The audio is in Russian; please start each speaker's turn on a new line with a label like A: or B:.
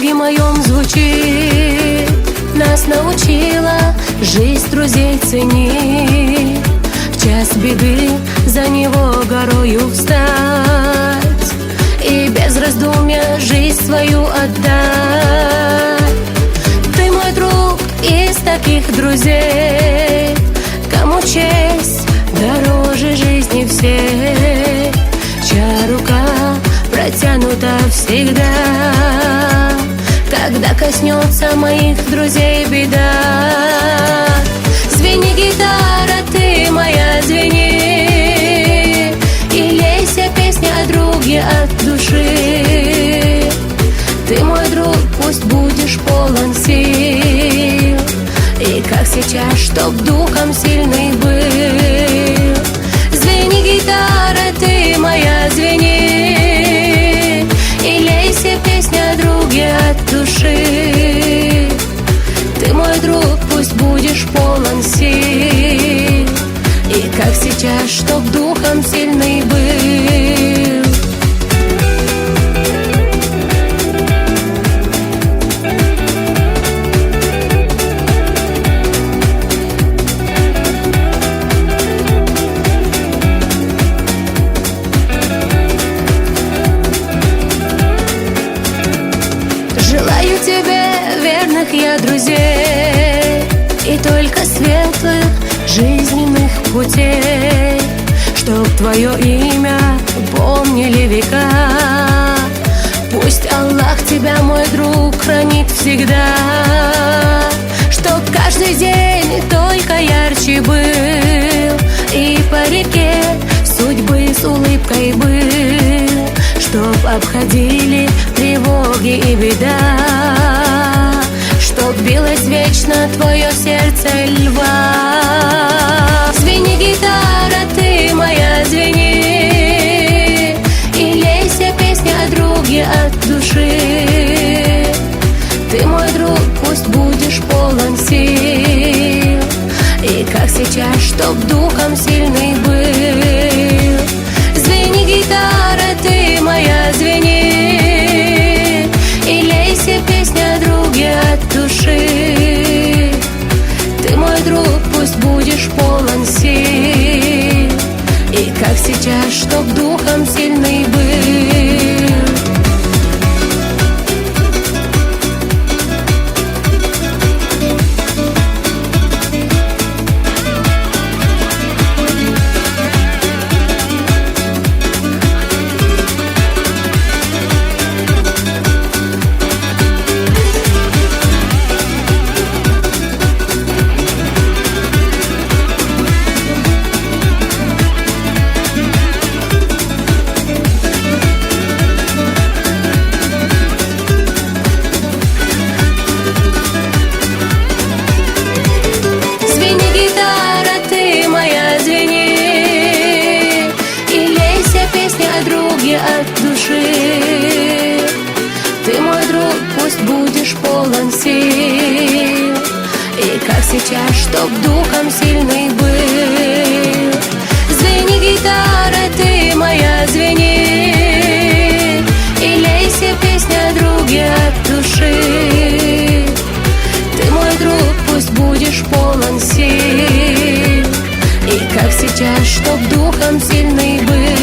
A: круге моем звучит. Нас научила жизнь друзей ценить. В час беды за него горою встать и без раздумья жизнь свою отдать. Ты мой друг из таких друзей, кому честь дороже жизни всей, чья рука протянута всегда, когда коснется моих друзей беда. Звени, гитара, ты моя, звени, и лейся песня о друге от души. Ты мой друг, пусть будешь полон сил, и как сейчас, чтоб духом сильный был. Звени, гитара, ты моя, звени, и лейся песня о друге от души. Ты мой друг, пусть будешь полон сил, и как сейчас, чтоб духом сильный был. Желаю тебе верных я друзей и только светлых жизненных путей, чтоб твое имя помнили века. Пусть Аллах тебя, мой друг, хранит всегда, чтоб каждый день только ярче был, и по реке судьбы с улыбкой был, чтоб обходили тревоги и беда, чтоб билось вечно твое сердце льва. Звени, гитара, ты моя, звени, и лейся песня о друге от души. Ты мой друг, пусть будешь полон сил, и как сейчас, чтоб духом сильный был. Звени, гитара, ты моя, звени, и лейся песня о друге от души. Ты мой друг, пусть будешь полон сил, и как сейчас, чтоб духом сильный был. От души. Ты мой друг, пусть будешь полон сил, и как сейчас, чтоб духом сильный был. Звени, гитара, ты моя, звени, и лейся песня о друге от души. Ты мой друг, пусть будешь полон сил, и как сейчас, чтоб духом сильный был.